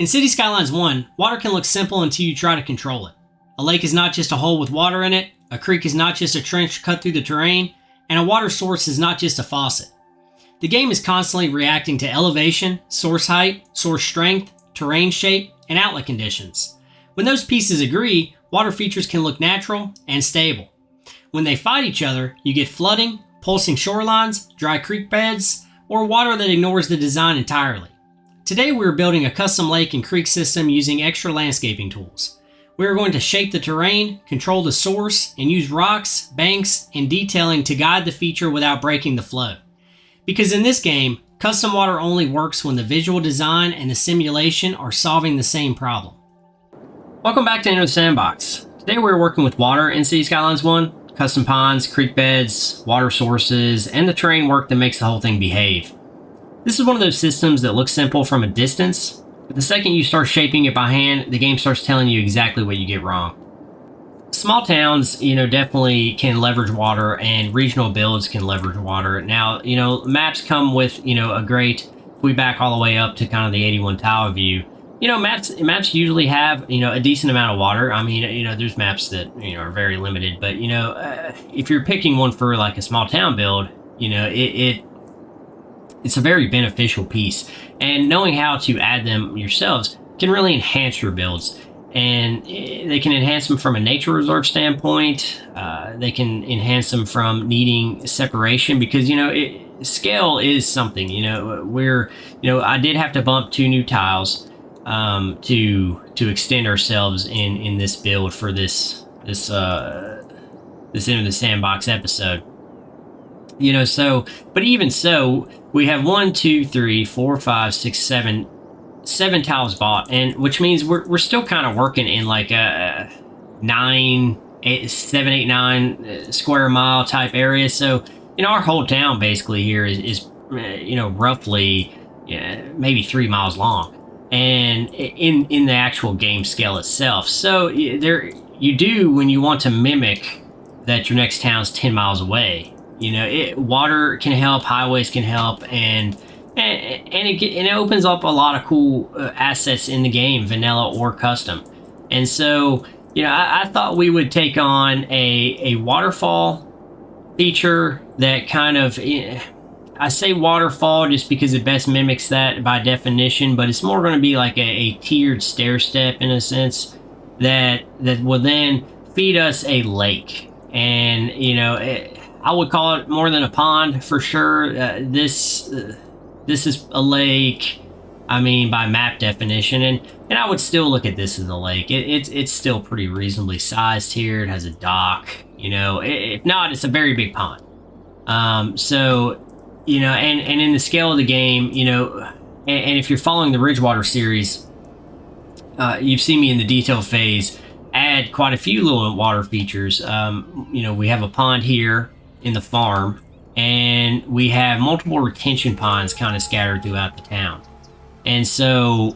In City Skylines 1, water can look simple until you try to control it. A lake is not just a hole with water in it, a creek is not just a trench cut through the terrain, and a water source is not just a faucet. The game is constantly reacting to elevation, source height, source strength, terrain shape, and outlet conditions. When those pieces agree, water features can look natural and stable. When they fight each other, you get flooding, pulsing shorelines, dry creek beds, or water that ignores the design entirely. Today we are building a custom lake and creek system using extra landscaping tools. We are going to shape the terrain, control the source, and use rocks, banks, and detailing to guide the feature without breaking the flow. Because in this game, custom water only works when the visual design and the simulation are solving the same problem. Welcome back to Enter the Sandbox. Today we're working with water in City Skylines 1, custom ponds, creek beds, water sources, and the terrain work that makes the whole thing behave. This is one of those systems that looks simple from a distance, but the second you start shaping it by hand, the game starts telling you exactly what you get wrong. Small towns, definitely can leverage water, and regional builds can leverage water. Now, maps come with, a great, if we back all the way up to kind of the 81 tower view, maps usually have, a decent amount of water. I mean, there's maps that, are very limited, but, if you're picking one for like a small town build, it's a very beneficial piece, and knowing how to add them yourselves can really enhance your builds. And they can enhance them from a nature reserve standpoint. They can enhance them from needing separation because, scale is something. I did have to bump 2 new tiles to extend ourselves in this build for this Enter the Sandbox episode. But even so, we have 1, 2, 3, 4, 5, 6, 7 tiles bought, and which means we're still kind of working in like a 7, 8, 9 square mile type area. So, our whole town basically here is roughly maybe 3 miles long, and in the actual game scale itself. So there you do when you want to mimic that your next town's 10 miles away. Water can help, highways can help, and it opens up a lot of cool assets in the game, vanilla or custom. And so, I thought we would take on a waterfall feature that kind of, I say waterfall just because it best mimics that by definition, but it's more going to be like a tiered stair step in a sense that will then feed us a lake. And, I would call it more than a pond for sure. This is a lake, by map definition, and I would still look at this as a lake. It's still pretty reasonably sized here. It has a dock, if not, it's a very big pond. And in the scale of the game, and if you're following the Ridgewater series, you've seen me in the detail phase add quite a few little water features. We have a pond here in the farm, and we have multiple retention ponds kind of scattered throughout the town. And so,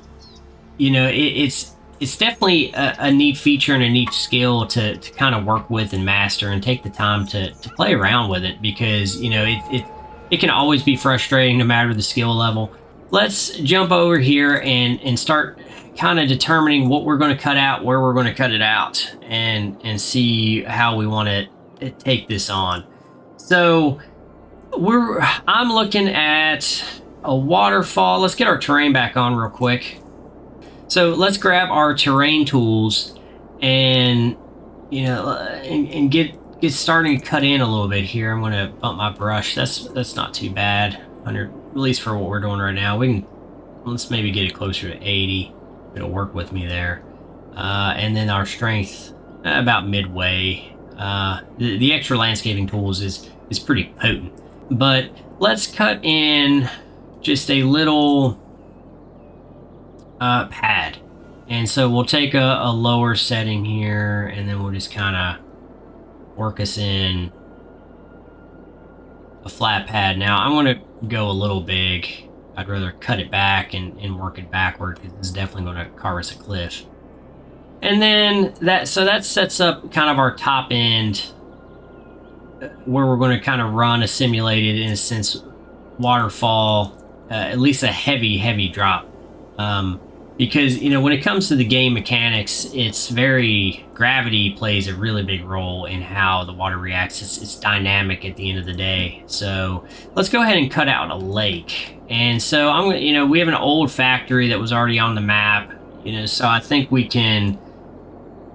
it's definitely a neat feature and a neat skill to kind of work with and master and take the time to play around with it, because, it can always be frustrating no matter the skill level. Let's jump over here and start kind of determining what we're going to cut out, where we're going to cut it out, and see how we want to take this on. So I'm looking at a waterfall. Let's get our terrain back on real quick. So let's grab our terrain tools and and get starting to cut in a little bit here. I'm going to bump my brush. That's not too bad, at least for what we're doing right now. Let's maybe get it closer to 80. It'll work with me there. And then our strength about midway. The extra landscaping tools is pretty potent. But let's cut in just a little pad. And so we'll take a lower setting here, and then we'll just kind of work us in a flat pad. Now I'm going to go a little big. I'd rather cut it back and work it backward, because this is definitely going to carve us a cliff. And then that sets up kind of our top end, where we're going to kind of run a simulated, in a sense, waterfall, at least a heavy drop. because when it comes to the game mechanics, it's very gravity plays a really big role in how the water reacts. It's dynamic at the end of the day. So let's go ahead and cut out a lake. And so we have an old factory that was already on the map. So I think we can.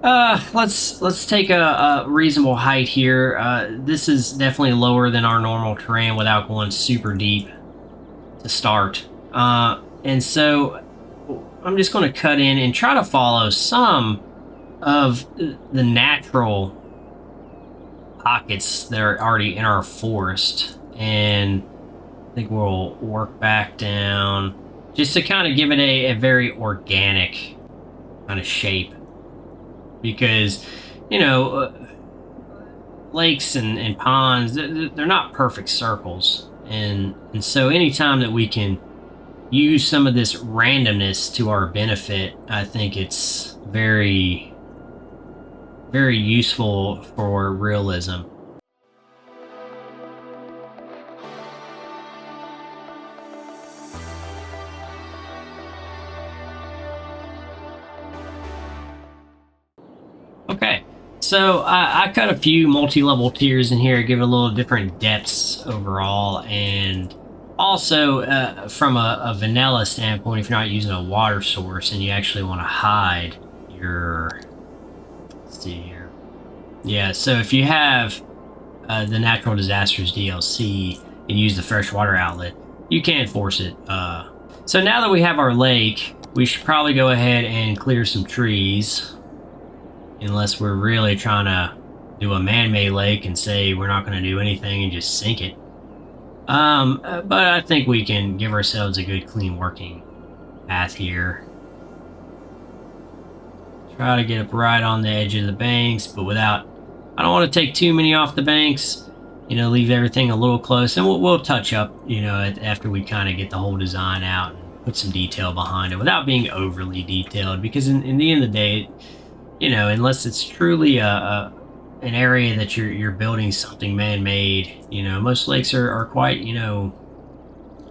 Let's take a reasonable height here. This is definitely lower than our normal terrain without going super deep to start. And so I'm just going to cut in and try to follow some of the natural pockets that are already in our forest. And I think we'll work back down just to kind of give it a very organic kind of shape. Because, lakes and ponds, they're not perfect circles. And so anytime that we can use some of this randomness to our benefit, I think it's very, very useful for realism. Okay, so I cut a few multi-level tiers in here, give it a little different depths overall, and also from a vanilla standpoint, if you're not using a water source and you actually want to hide your, let's see here, yeah, so if you have the Natural Disasters DLC and use the freshwater outlet, you can force it. So now that we have our lake, we should probably go ahead and clear some trees. Unless we're really trying to do a man-made lake and say we're not going to do anything and just sink it. But I think we can give ourselves a good, clean working path here. Try to get up right on the edge of the banks, but without... I don't want to take too many off the banks. Leave everything a little close. And we'll touch up, after we kind of get the whole design out and put some detail behind it without being overly detailed. Because in the end of the day... unless it's truly an area that you're building something man-made, most lakes are quite,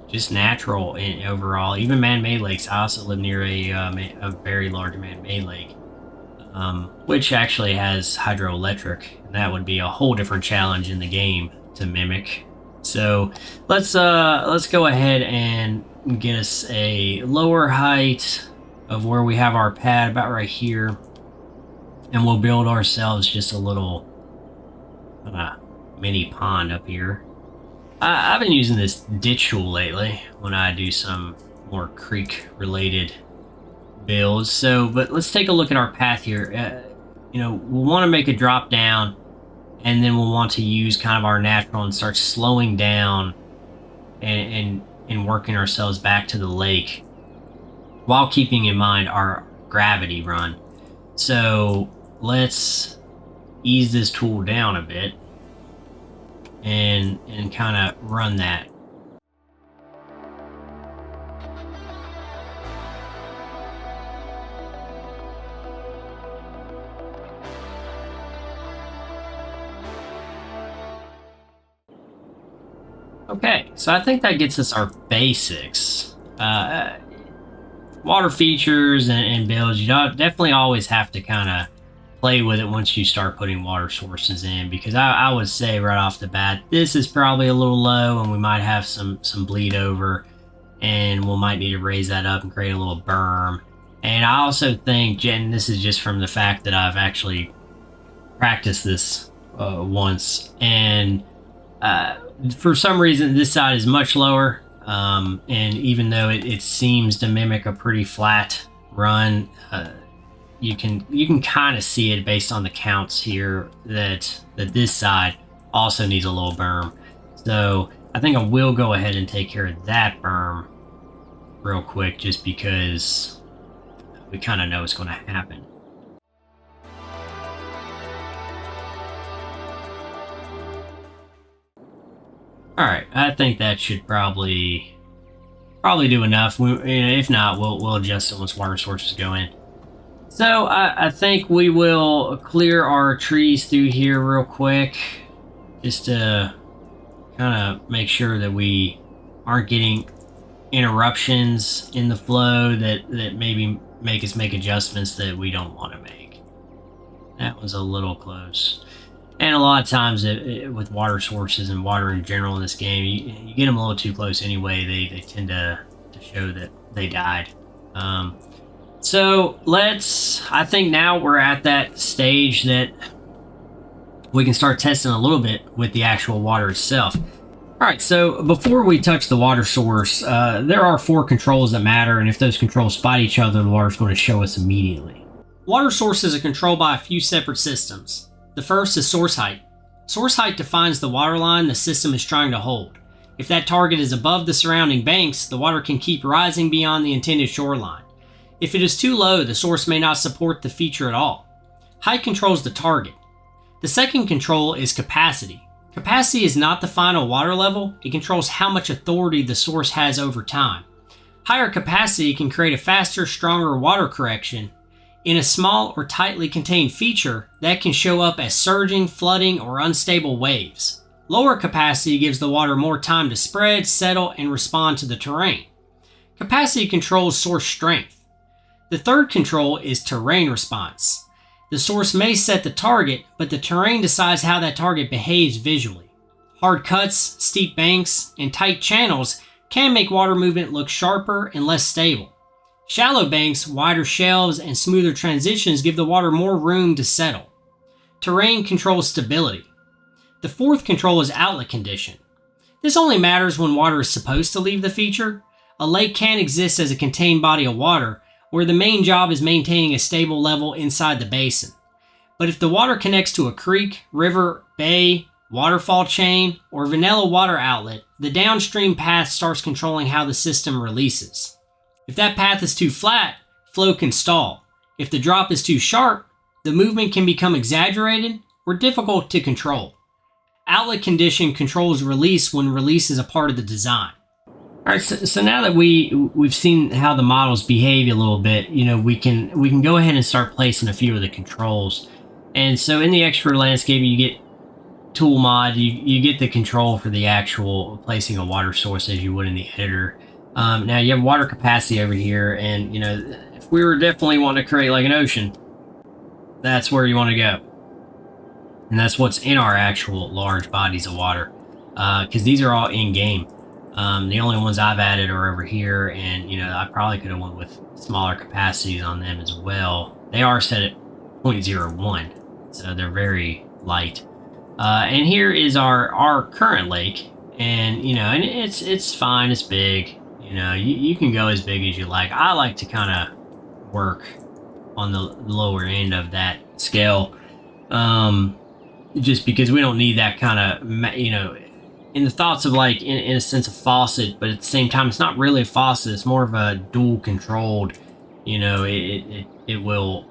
just natural in overall. Even man-made lakes. I also live near a very large man-made lake, which actually has hydroelectric, and that would be a whole different challenge in the game to mimic. So let's go ahead and get us a lower height of where we have our pad, about right here. And we'll build ourselves just a little mini pond up here. I've been using this ditch tool lately when I do some more creek-related builds. But let's take a look at our path here. We'll want to make a drop down, and then we'll want to use kind of our natural and start slowing down and working ourselves back to the lake while keeping in mind our gravity run. So let's ease this tool down a bit and kind of run that. Okay, so I think that gets us our basics. Water features and builds, you definitely always have to kind of play with it once you start putting water sources in, because I would say right off the bat, this is probably a little low and we might have some bleed over, and we might need to raise that up and create a little berm. And I also think, and this is just from the fact that I've actually practiced this once, and for some reason this side is much lower. And even though it seems to mimic a pretty flat run, you can kind of see it based on the counts here that this side also needs a little berm. So I think I will go ahead and take care of that berm real quick, just because we kind of know it's going to happen. All right, I think that should probably do enough. If not, we'll adjust it once water sources go in. So I think we will clear our trees through here real quick, just to kind of make sure that we aren't getting interruptions in the flow that maybe make us make adjustments that we don't want to make. That was a little close. And a lot of times with water sources and water in general in this game, you get them a little too close anyway, they tend to show that they died. So I think now we're at that stage that we can start testing a little bit with the actual water itself. All right, so before we touch the water source, there are 4 controls that matter, and if those controls fight each other, the water's going to show us immediately. Water sources are controlled by a few separate systems. The first is source height. Source height defines the water line the system is trying to hold. If that target is above the surrounding banks, the water can keep rising beyond the intended shoreline. If it is too low, the source may not support the feature at all. Height controls the target. The second control is capacity. Capacity is not the final water level, it controls how much authority the source has over time. Higher capacity can create a faster, stronger water correction in a small or tightly contained feature that can show up as surging, flooding, or unstable waves. Lower capacity gives the water more time to spread, settle, and respond to the terrain. Capacity controls source strength. The third control is terrain response. The source may set the target, but the terrain decides how that target behaves visually. Hard cuts, steep banks, and tight channels can make water movement look sharper and less stable. Shallow banks, wider shelves, and smoother transitions give the water more room to settle. Terrain controls stability. The fourth control is outlet condition. This only matters when water is supposed to leave the feature. A lake can exist as a contained body of water, where the main job is maintaining a stable level inside the basin. But if the water connects to a creek, river, bay, waterfall chain, or vanilla water outlet, the downstream path starts controlling how the system releases. If that path is too flat, flow can stall. If the drop is too sharp, the movement can become exaggerated or difficult to control. Outlet condition controls release when release is a part of the design. All right, so now that we've seen how the models behave a little bit, we can go ahead and start placing a few of the controls. And so in the extra landscape, you get tool mod, you get the control for the actual placing a water source as you would in the editor. Now you have water capacity over here, and if we were definitely wanting to create like an ocean, that's where you want to go. And that's what's in our actual large bodies of water, because these are all in game. The only ones I've added are over here, and I probably could have went with smaller capacities on them as well. They are set at 0.01, so they're very light. And here is our current lake, and and it's fine, it's big. You can go as big as you like. I like to kind of work on the lower end of that scale, just because we don't need that kind of in the thoughts of like in a sense a faucet, but at the same time it's not really a faucet, it's more of a dual controlled. It will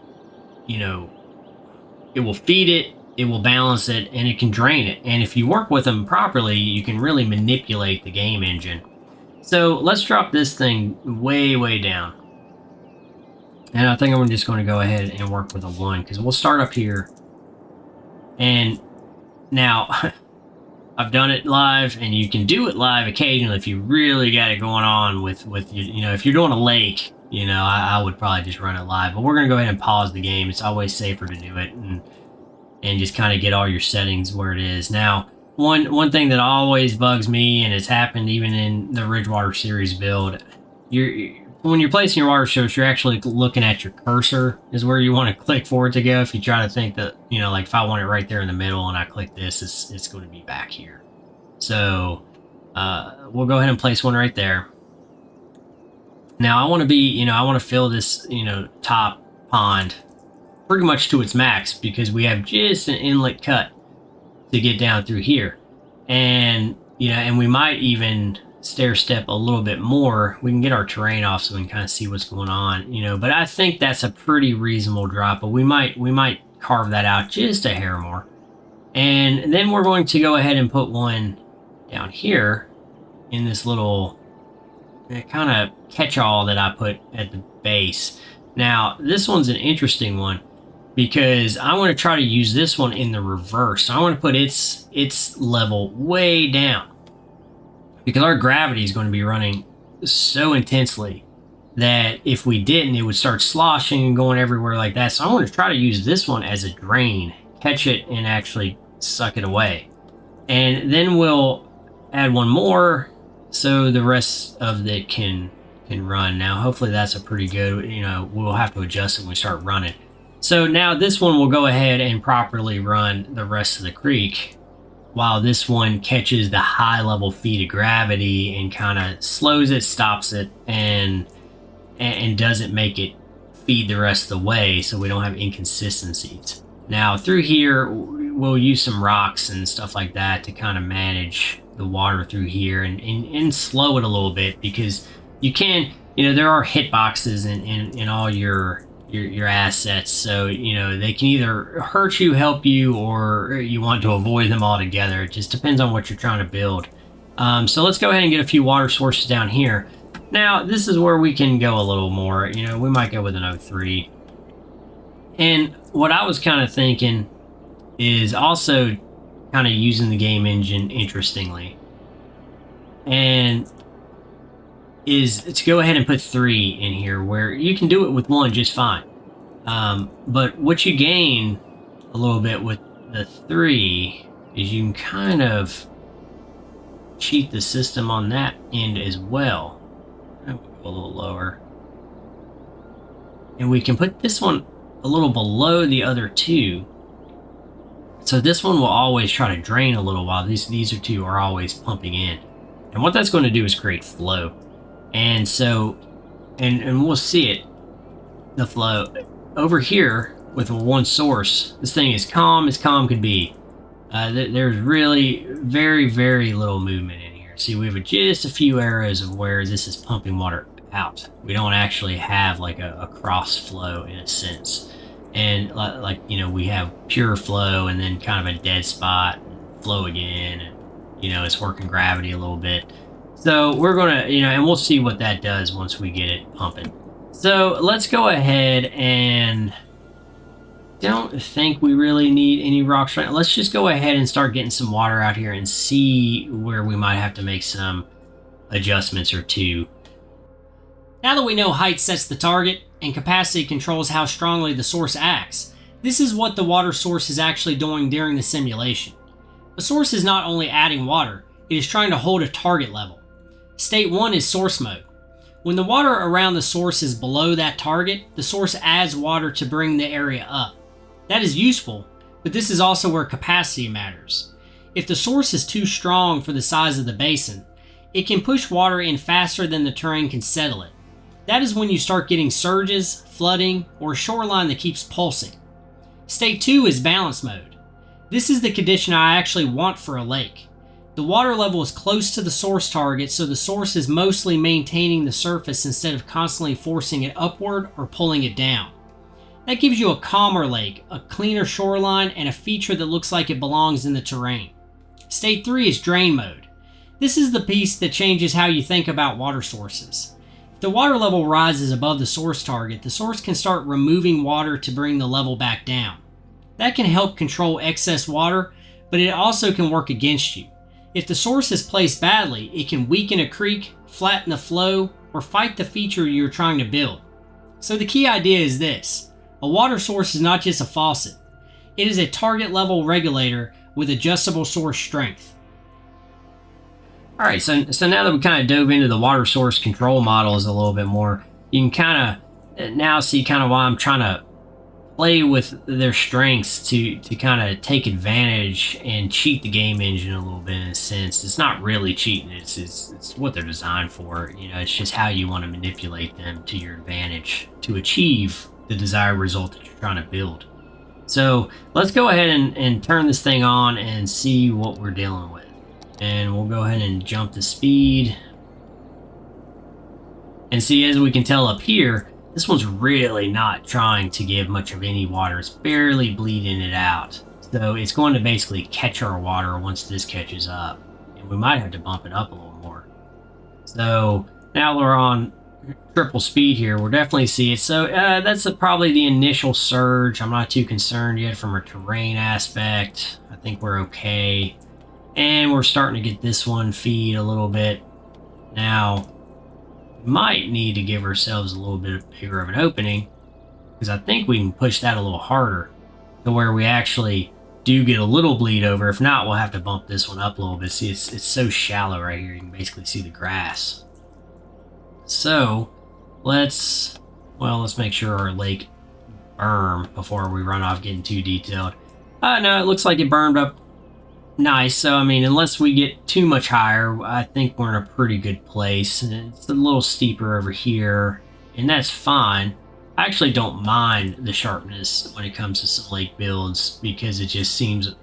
it will feed it, it will balance it, and it can drain it. And if you work with them properly, you can really manipulate the game engine. So let's drop this thing way down, and I think I'm just going to go ahead and work with a 1, because we'll start up here. And now I've done it live, and you can do it live occasionally if you really got it going on with if you're doing a lake, I would probably just run it live. But we're going to go ahead and pause the game. It's always safer to do it and just kind of get all your settings where it is. Now, one thing that always bugs me, and it's happened even in the Ridgewater series build, when you're placing your water source, you're actually looking at your cursor is where you want to click for it to go. If you try to think that, like if I want it right there in the middle and I click this, it's going to be back here. So we'll go ahead and place one right there. Now I want to I want to fill this, top pond pretty much to its max, because we have just an inlet cut to get down through here. And, and we might even stair step a little bit more. We can get our terrain off so we can kind of see what's going on, but I think that's a pretty reasonable drop, but we might carve that out just a hair more. And then we're going to go ahead and put one down here in this little kind of catch-all that I put at the base. Now, this one's an interesting one, because I want to try to use this one in the reverse. So I want to put its level way down, because our gravity is going to be running so intensely that if we didn't, it would start sloshing and going everywhere like that. So I want to try to use this one as a drain, catch it and actually suck it away. And then we'll add one more so the rest of it can run. Now, hopefully that's a pretty good, we'll have to adjust it when we start running. So now this one will go ahead and properly run the rest of the creek, while this one catches the high level feed of gravity and kind of slows it, stops it, and doesn't make it feed the rest of the way, so we don't have inconsistencies. Now through here, we'll use some rocks and stuff like that to kind of manage the water through here and slow it a little bit, because you can, there are hitboxes in all your assets, so they can either hurt you, help you, or you want to avoid them altogether. It just depends on what you're trying to build. So let's go ahead and get a few water sources down here. Now this is where we can go a little more. We might go with an 03. And what I was kind of thinking is also kind of using the game engine interestingly, and is to go ahead and put 3 in here, where you can do it with 1 just fine. But what you gain a little bit with the 3 is you can kind of cheat the system on that end as well. I'll go a little lower. And we can put this one a little below the other 2. So this one will always try to drain a little while these are 2 are always pumping in. And what that's going to do is create flow. And so, and we'll see it, the flow over here with one source. This thing is calm as calm could be. There's really very, very little movement in here. See, we have just a few arrows of where this is pumping water out. We don't actually have like a cross flow in a sense. And we have pure flow and then kind of a dead spot, and flow again, and it's working gravity a little bit. So we're gonna, and we'll see what that does once we get it pumping. So let's go ahead, and don't think we really need any rocks right now. Let's just go ahead and start getting some water out here and see where we might have to make some adjustments or 2. Now that we know height sets the target and capacity controls how strongly the source acts, this is what the water source is actually doing during the simulation. The source is not only adding water, it is trying to hold a target level. State 1 is source mode. When the water around the source is below that target, the source adds water to bring the area up. That is useful, but this is also where capacity matters. If the source is too strong for the size of the basin, it can push water in faster than the terrain can settle it. That is when you start getting surges, flooding, or a shoreline that keeps pulsing. State 2 is balance mode. This is the condition I actually want for a lake. The water level is close to the source target, so the source is mostly maintaining the surface instead of constantly forcing it upward or pulling it down. That gives you a calmer lake, a cleaner shoreline, and a feature that looks like it belongs in the terrain. State 3 is drain mode. This is the piece that changes how you think about water sources. If the water level rises above the source target, the source can start removing water to bring the level back down. That can help control excess water, but it also can work against you. If the source is placed badly, it can weaken a creek, flatten the flow, or fight the feature you're trying to build. So the key idea is this: a water source is not just a faucet. It is a target level regulator with adjustable source strength. Alright, so now that we kind of dove into the water source control models a little bit more, you can kind of now see kind of why I'm trying to play with their strengths to kind of take advantage and cheat the game engine a little bit in a sense. It's not really cheating, it's what they're designed for. It's just how you want to manipulate them to your advantage to achieve the desired result that you're trying to build. So let's go ahead and turn this thing on and see what we're dealing with. And we'll go ahead and jump the speed. And see, as we can tell up here, this one's really not trying to give much of any water. It's barely bleeding it out. So it's going to basically catch our water once this catches up. And we might have to bump it up a little more. So now we're on triple speed here. We'll definitely see it. So that's probably the initial surge. I'm not too concerned yet from a terrain aspect. I think we're okay. And we're starting to get this one feed a little bit. Now, We might need to give ourselves a little bit bigger of an opening, because I think we can push that a little harder to where we actually do get a little bleed over. If not, we'll have to bump this one up a little bit. See, it's so shallow right here. You can basically see the grass. So let's make sure our lake berm before we run off getting too detailed. No, it looks like it bermed up nice. So, I mean, unless we get too much higher, I think we're in a pretty good place. It's a little steeper over here, and that's fine. I actually don't mind the sharpness when it comes to some lake builds, because it just seems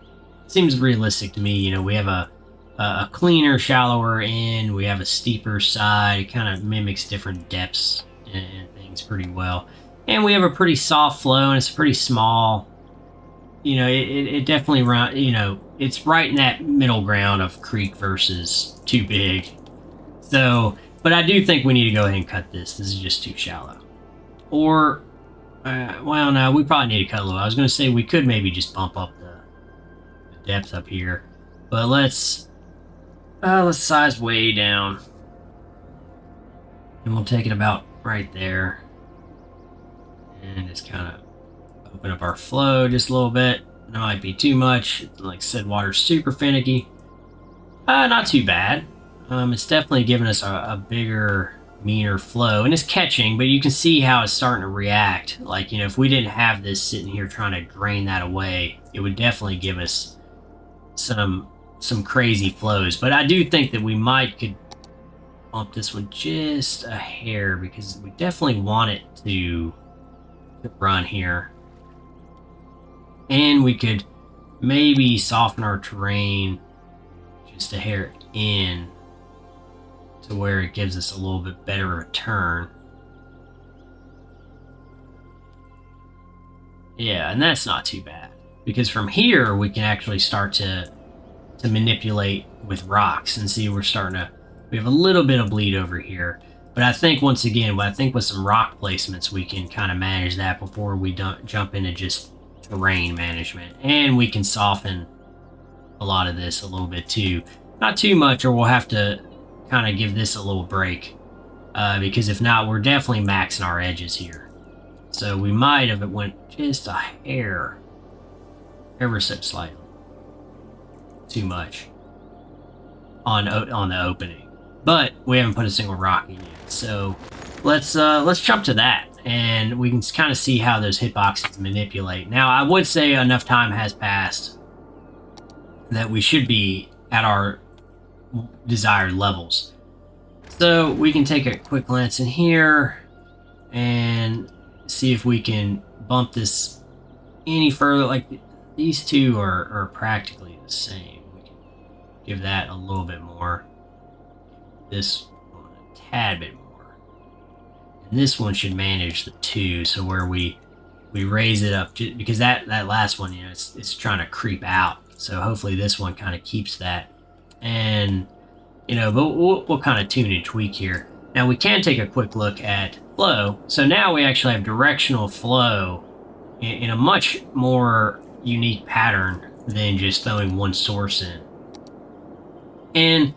realistic to me. You know, we have a cleaner, shallower end. We have a steeper side. It kind of mimics different depths and things pretty well. And we have a pretty soft flow, and it's pretty small. You know, it definitely run. You know, it's right in that middle ground of creek versus too big. So, but I do think we need to go ahead and cut this. This is just too shallow. Or, well, no, we probably need to cut a little. I was going to say we could maybe just bump up the depth up here, but let's size way down, and we'll take it about right there, and just kind of open up our flow just a little bit. It might be too much. Like I said, water's super finicky. Not too bad. It's definitely giving us a bigger, meaner flow, and it's catching, but you can see how it's starting to react. Like, you know, if we didn't have this sitting here trying to drain that away, it would definitely give us some crazy flows. But I do think that we could bump this one just a hair, because we definitely want it to run here. And we could maybe soften our terrain just a hair in to where it gives us a little bit better return. Yeah, and that's not too bad, because from here we can actually start to manipulate with rocks and see we have a little bit of bleed over here. But I think, once again, with some rock placements, we can kind of manage that before we jump into just terrain management. And we can soften a lot of this a little bit too. Not too much, or we'll have to kind of give this a little break, because if not, we're definitely maxing our edges here. So we might have went just a hair, ever so slightly too much on the opening, but we haven't put a single rock in yet. So let's jump to that, and we can kind of see how those hitboxes manipulate. Now, I would say enough time has passed that we should be at our desired levels. So we can take a quick glance in here and see if we can bump this any further. Like, these two are practically the same. We can give that a little bit more. This one a tad bit more. And this one should manage the two, so where we raise it up, because that last one, you know, it's trying to creep out. So hopefully this one kind of keeps that. And, you know, but we'll kind of tune and tweak here. Now we can take a quick look at flow. So now we actually have directional flow in a much more unique pattern than just throwing one source in. And,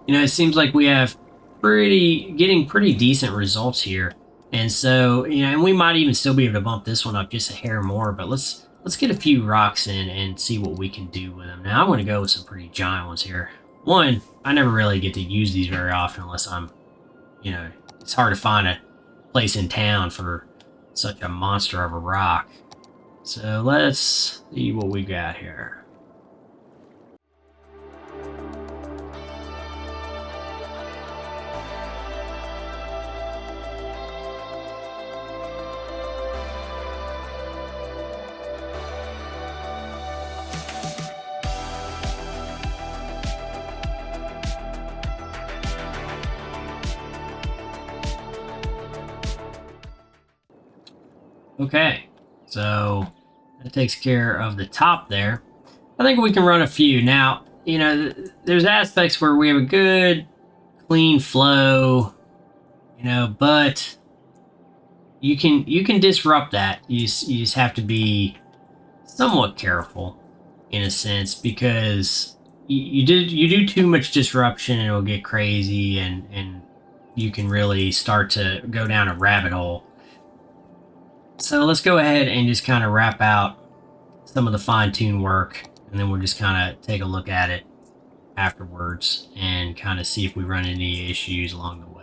you know, it seems like we have getting pretty decent results here. And so, you know, and we might even still be able to bump this one up just a hair more, but let's get a few rocks in and see what we can do with them. Now I'm going to go with some pretty giant ones here. One, I never really get to use these very often unless I'm, you know, it's hard to find a place in town for such a monster of a rock. So let's see what we got here. Okay, so that takes care of the top there. I think we can run a few. Now, you know, there's aspects where we have a good, clean flow, you know, but you can disrupt that. You just have to be somewhat careful, in a sense, because you do too much disruption and it'll get crazy, and you can really start to go down a rabbit hole. So let's go ahead and just kind of wrap out some of the fine-tune work, and then we'll just kind of take a look at it afterwards and kind of see if we run into any issues along the way.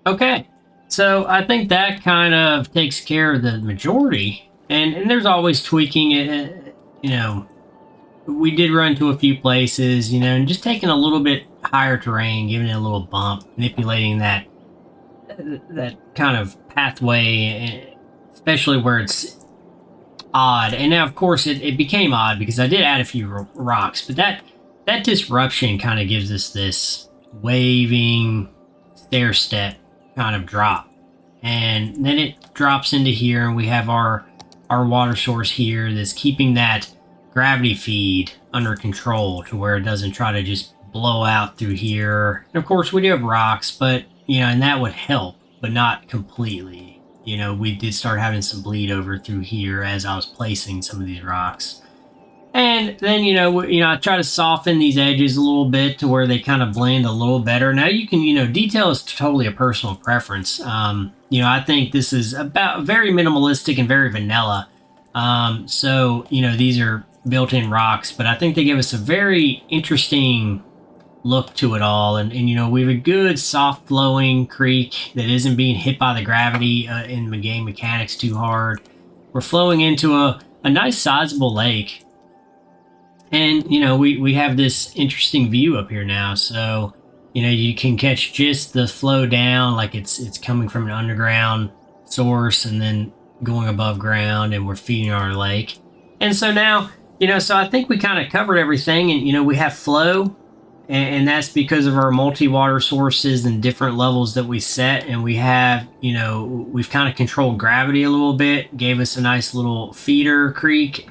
Okay, so I think that kind of takes care of the majority, and there's always tweaking it. We did run to a few places, and just taking a little bit higher terrain, giving it a little bump, manipulating that kind of pathway, especially where it's odd. And now, of course, it became odd because I did add a few rocks, but that disruption kind of gives us this waving stair step kind of drop, and then it drops into here, and we have our water source here that's keeping that gravity feed under control to where it doesn't try to just blow out through here. And of course we do have rocks, but and that would help, but not completely. We did start having some bleed over through here as I was placing some of these rocks. And then, I try to soften these edges a little bit to where they kind of blend a little better. Now you can, detail is totally a personal preference. I think this is about very minimalistic and very vanilla. So, these are built-in rocks, but I think they give us a very interesting look to it all. And we have a good soft flowing creek that isn't being hit by the gravity in the game mechanics too hard. We're flowing into a nice sizable lake. And, we have this interesting view up here now. So, you can catch just the flow down, like it's coming from an underground source and then going above ground, and we're feeding our lake. And so now, so I think we kind of covered everything, and, we have flow, and that's because of our multi-water sources and different levels that we set. And we have, we've kind of controlled gravity a little bit, gave us a nice little feeder creek.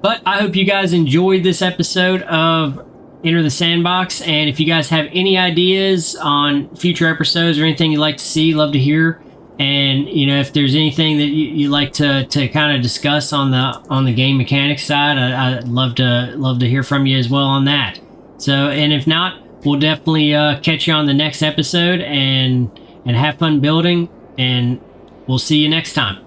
But I hope you guys enjoyed this episode of Enter the Sandbox. And if you guys have any ideas on future episodes or anything you'd like to see, love to hear. And if there's anything that you'd like to kind of discuss on the game mechanics side, I'd love to hear from you as well on that. So, and if not, we'll definitely catch you on the next episode, and have fun building. And we'll see you next time.